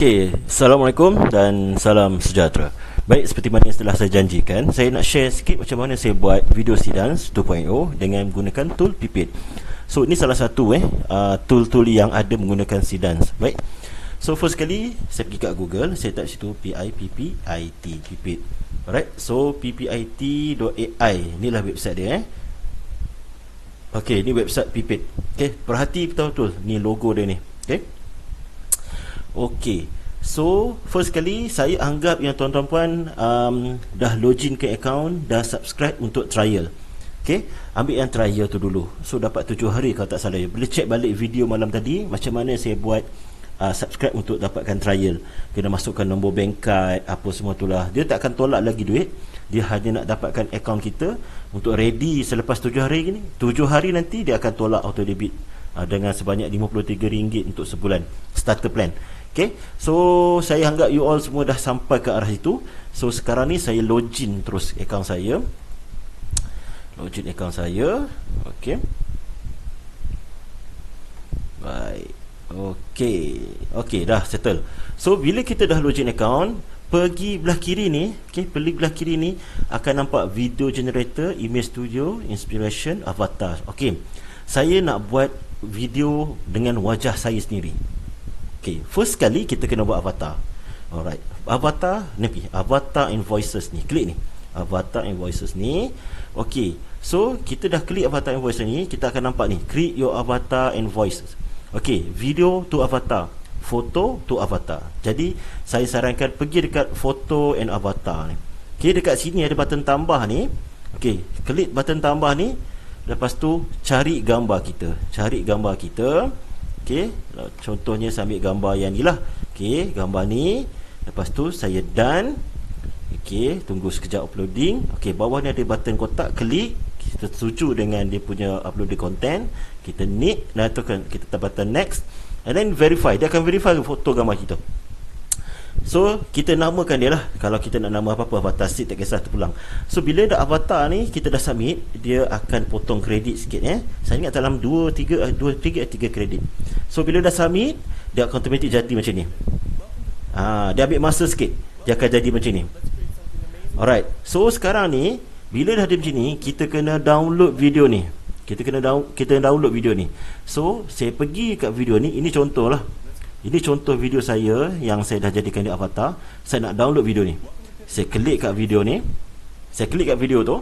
Okay, Assalamualaikum dan salam sejahtera. Baik, seperti mana yang telah saya janjikan, saya nak share sikit macam mana saya buat video Seedance 2.0 dengan menggunakan tool Pipit. So, ini salah satu tool-tool yang ada menggunakan Seedance. Baik. So, first kali saya pergi kat Google, saya type situ PIPPIT Pipit. Alright, so ppit.ai, inilah website dia. Okay, ini website Pipit. Okay, perhati betul-betul, ni logo dia ni. Okay. Okey, so first kali saya anggap yang tuan-tuan puan dah login ke account, dah subscribe untuk trial. Okey, ambil yang trial tu dulu. So dapat 7 hari kalau tak salah. Boleh check balik video malam tadi macam mana saya buat subscribe untuk dapatkan trial. Kena masukkan nombor bank card, apa semua itulah. Dia tak akan tolak lagi duit. Dia hanya nak dapatkan account kita untuk ready selepas 7 hari ni. 7 hari nanti dia akan tolak auto debit dengan sebanyak RM53 untuk sebulan starter plan. Okay, so saya anggap you all semua dah sampai ke arah itu. So sekarang ni saya login terus akaun saya. Login akaun saya. Okay. Baik. Okay, dah settle. So bila kita dah login akaun, pergi belah kiri ni, pergi belah kiri ni akan nampak video generator, image studio, inspiration, avatar. Okay, saya nak buat video dengan wajah saya sendiri. Okay, first kali kita kena buat avatar. Alright, avatar ni, avatar invoices ni, klik ni, avatar invoices ni. Okay, so kita dah klik avatar invoices ni, kita akan nampak ni, create your avatar invoices. Okay, video to avatar, foto to avatar. Jadi saya sarankan pergi dekat foto and avatar ni. Okay, dekat sini ada button tambah ni. Okay, klik button tambah ni. Lepas tu cari gambar kita, okay, contohnya saya ambil gambar yang ni lah. Okay, gambar ni. Lepas tu saya done. Okay, tunggu sekejap uploading. Okay, bawah ni ada button kotak, klik. Kita setuju dengan dia punya upload content. Kita need, dan tu kan kita tekan button next. And then verify, dia akan verify foto gambar kita. So, kita namakan dia lah. Kalau kita nak nama apa-apa, avatar seed, tak kisah, terpulang. So, bila dah avatar ni, kita dah submit, dia akan potong kredit sikit. Saya ingat dalam 3 kredit. So, bila dah submit, dia akan automatic jadi macam ni. Dia ambil masa sikit, dia akan jadi macam ni. Alright, so sekarang ni, bila dah ada macam ni, kita kena download video ni. Kita download video ni. So, saya pergi kat video ni, ini contoh lah. Ini contoh video saya yang saya dah jadikan di avatar. Saya nak download video ni. Saya klik kat video ni. Saya klik kat video tu.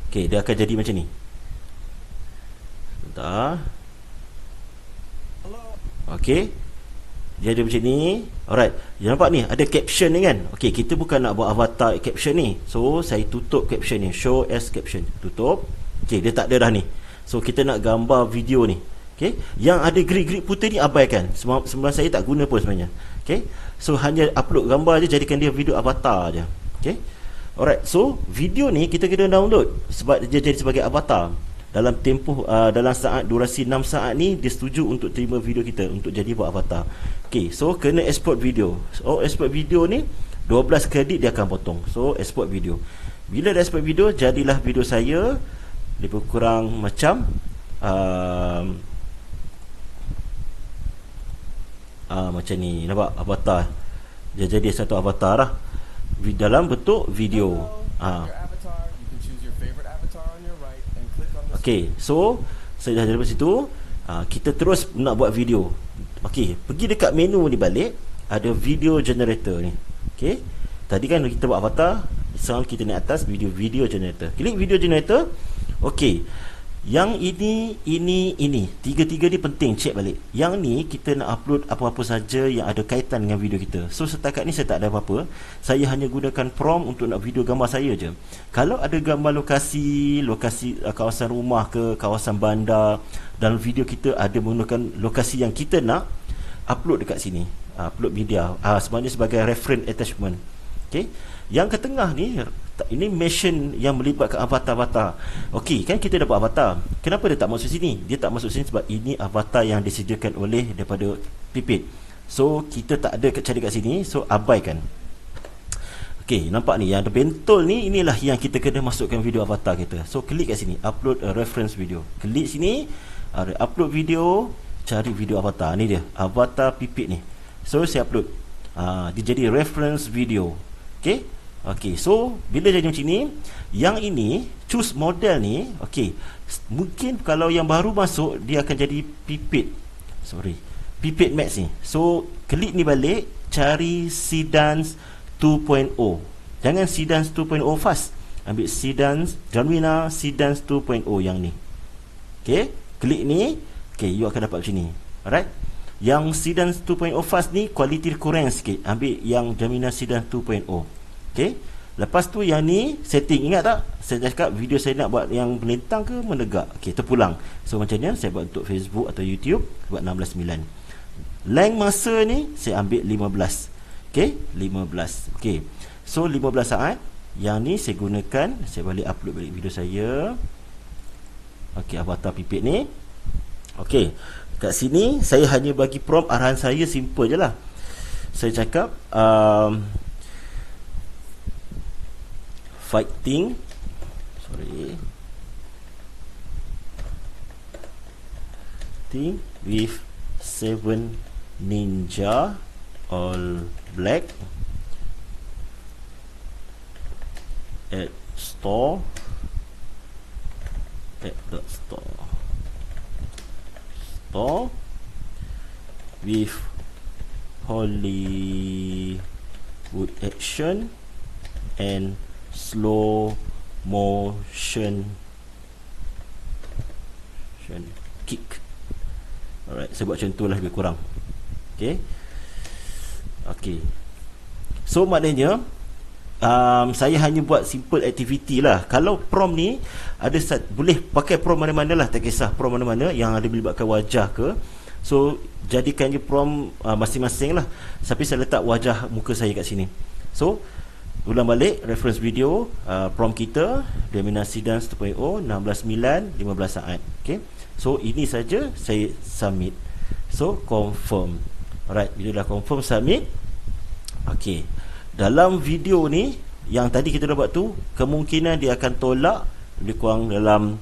Okay, dia akan jadi macam ni. Bentar. Okay, dia ada macam ni. Alright, you nampak ni ada caption ni kan. Okay, kita bukan nak buat avatar caption ni. So, saya tutup caption ni, show as caption. Tutup. Okay, dia tak ada dah ni. So, kita nak gambar video ni. Okay, yang ada grid-grid putih ni abaikan. Sebenarnya saya tak guna pun sebenarnya. Okay, so hanya upload gambar je, jadikan dia video avatar je. Okay, alright, so video ni kita kena download sebab dia jadi sebagai avatar. Dalam tempoh dalam saat durasi 6 saat ni dia setuju untuk terima video kita untuk jadi buat avatar. Okay, so kena export video. So export video ni 12 kredit dia akan potong. So export video. Bila dah export video, jadilah video saya lebih kurang macam macam ni, nampak avatar. Dia jadi satu avatar lah dalam bentuk video. Okay, so saya dah dari situ. Kita terus nak buat video. Okay, pergi dekat menu ni balik, ada video generator ni. Okay, tadi kan kita buat avatar, sekarang kita naik atas video generator. Klik video generator. Okay, yang ini tiga-tiga ni penting, check balik. Yang ni kita nak upload apa-apa saja yang ada kaitan dengan video kita. So setakat ni saya tak ada apa-apa. Saya hanya gunakan prompt untuk nak video gambar saya je. Kalau ada gambar lokasi kawasan rumah ke kawasan bandar, dalam video kita ada menggunakan lokasi yang kita nak upload dekat sini, upload media, sebenarnya sebagai reference attachment. Okay, yang ke tengah ni, ini mention yang melibatkan avatar-avatar. Okey, kan kita dapat avatar. Kenapa dia tak masuk sini? Dia tak masuk sini sebab ini avatar yang disediakan oleh daripada Pipit. So, kita tak ada cari kat sini. So, abaikan. Okey, nampak ni yang ada bentol ni, inilah yang kita kena masukkan video avatar kita. So, klik kat sini, upload a reference video. Klik sini, upload video, cari video avatar. Ni dia, avatar Pipit ni. So saya upload. Dia jadi reference video. Okay. Okay, so bila jadi macam ni, yang ini choose model ni, okay, mungkin kalau yang baru masuk dia akan jadi Pipit. Pipit Max ni. So klik ni balik, cari Seedance 2.0. Jangan Seedance 2.0 fast. Ambil Seedance Genuina Seedance 2.0 yang ni. Okay, klik ni. Okay, you akan dapat macam ni. Alright. Yang Seedance 2.0 fast ni kualiti kurang sikit. Ambil yang Genuina Seedance 2.0. Okay. Lepas tu yang ni setting. Ingat tak? Saya cakap video saya nak buat yang melintang ke menegak. Okay, terpulang. So macam ni saya buat untuk Facebook atau YouTube. Buat 16:9. Length masa ni saya ambil 15. Okay, 15. Okay, so 15 saat. Yang ni saya gunakan. Saya balik upload balik video saya. Okay, avatar Pipit ni. Okay, kat sini saya hanya bagi prompt. Arahan saya simple je lah. Saya cakap fighting with 7 ninja all black at the store with Hollywood action and slow motion kick. Alright, saya buat macam tu lah lebih kurang. Okay. Okay. So maknanya saya hanya buat simple activity lah. Kalau prompt ni ada boleh pakai prompt mana-mana lah, tak kisah prompt mana-mana yang ada melibatkan wajah ke. So jadikan je prompt masing-masing lah. Tapi saya letak wajah muka saya kat sini. So ulang balik reference video, prompt kita Genuina Seedance 2.0 16:9 15 saat. Okay. So ini saja, saya submit. So confirm. Alright, bila dah confirm submit. Okay, dalam video ni yang tadi kita dah buat tu, kemungkinan dia akan tolak lebih kurang dalam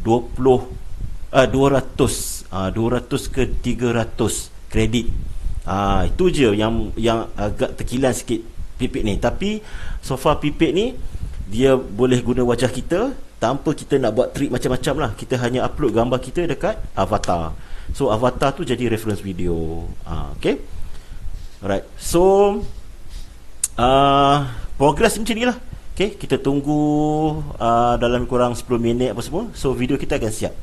200 ke 300 kredit. Itu je yang agak terkilan sikit Pipit ni. Tapi so far Pipit ni dia boleh guna wajah kita tanpa kita nak buat trik macam-macam lah. Kita hanya upload gambar kita dekat avatar. So avatar tu jadi reference video. Okay. Alright. So progress macam ni lah. Okay, kita tunggu dalam kurang 10 minit apa semua. So video kita akan siap.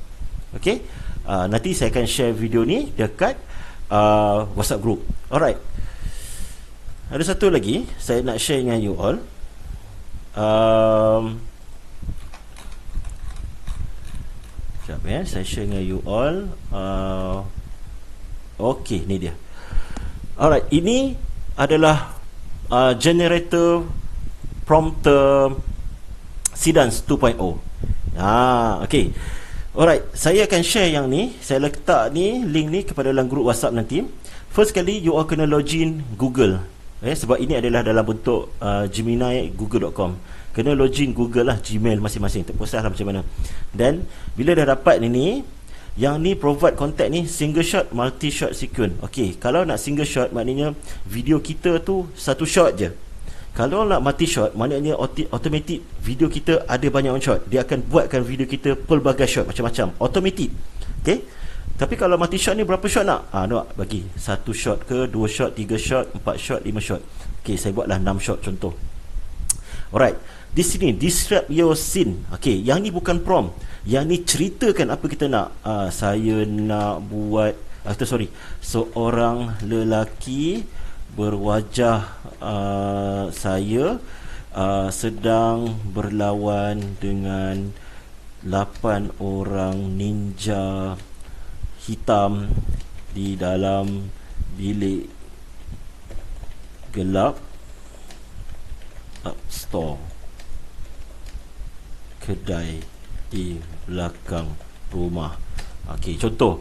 Okay. Nanti saya akan share video ni dekat WhatsApp group. Alright. Ada satu lagi saya nak share dengan you all. Sekejap ya, saya share dengan you all. Okay, ni dia. Alright, ini adalah generator prompter Seedance 2.0. Okay. Alright, saya akan share yang ni. Saya letak ni, link ni kepada dalam grup WhatsApp nanti. First kali you all kena login Google. Sebab ini adalah dalam bentuk Gemini google.com. Kena login Google lah, Gmail masing-masing. Tak pusat lah macam mana. Dan bila dah dapat ni, yang ni provide contact ni single shot, multi shot sequence. Okay, kalau nak single shot maknanya video kita tu satu shot je. Kalau nak multi shot maknanya automatic video kita ada banyak shot. Dia akan buatkan video kita pelbagai shot macam-macam, automatic. Okay. Tapi kalau multi shot ni berapa shot nak? Nak bagi 1 shot ke, 2 shot, 3 shot, 4 shot, 5 shot. Okay, saya buatlah 6 shot contoh. Alright, di sini describe your scene. Okay, yang ni bukan prompt. Yang ni ceritakan apa kita nak. Saya nak buat seorang lelaki berwajah saya sedang berlawan dengan 8 orang ninja hitam di dalam bilik gelap store kedai di belakang rumah. Okey, contoh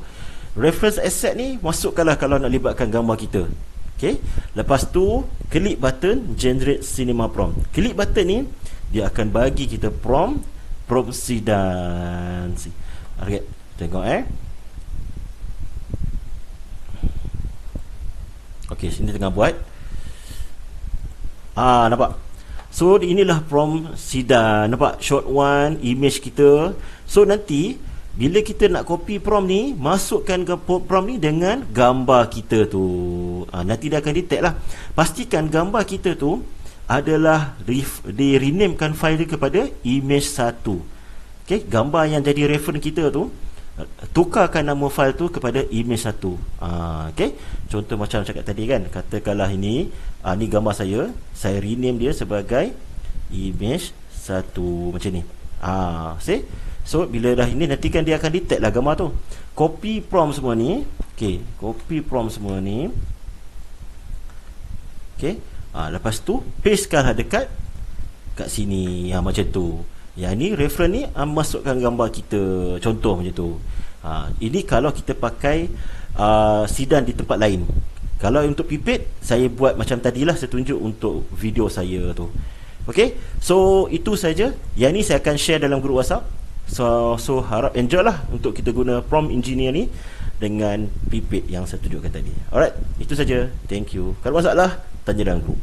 reference asset ni masukkanlah kalau nak libatkan gambar kita. Okey, lepas tu klik button generate cinema prompt. Klik button ni dia akan bagi kita prompt Seedance. Okey, tengok Okey, sini tengah buat. Nampak? So inilah prompt Sidan. Nampak? Short one, image kita. So nanti bila kita nak copy prompt ni, masukkan ke prompt ni dengan gambar kita tu. Nanti dia akan detect lah. Pastikan gambar kita tu adalah di renamekan file dia kepada image1. Okay, gambar yang jadi reference kita tu, tukarkan nama file tu kepada image1. Okay, contoh macam cakap tadi kan, katakanlah ini ni gambar saya rename dia sebagai image1 macam ni. See? So bila dah ini, nanti kan dia akan detect lah gambar tu. Copy prompt semua ni. Okay, copy prompt semua ni. Okay, lepas tu pastekanlah dekat kat sini, macam tu. Yang ni reference ni, masukkan gambar kita, contoh macam tu. Ini kalau kita pakai Sidan di tempat lain. Kalau untuk pipet, saya buat macam tadilah saya tunjuk untuk video saya tu. Okay, so itu saja. Yang ni saya akan share dalam grup WhatsApp. So harap enjoy lah untuk kita guna prompt engineer ni dengan pipet yang saya tunjukkan tadi. Alright, itu saja. Thank you. Kalau masalah, tanya dalam grup.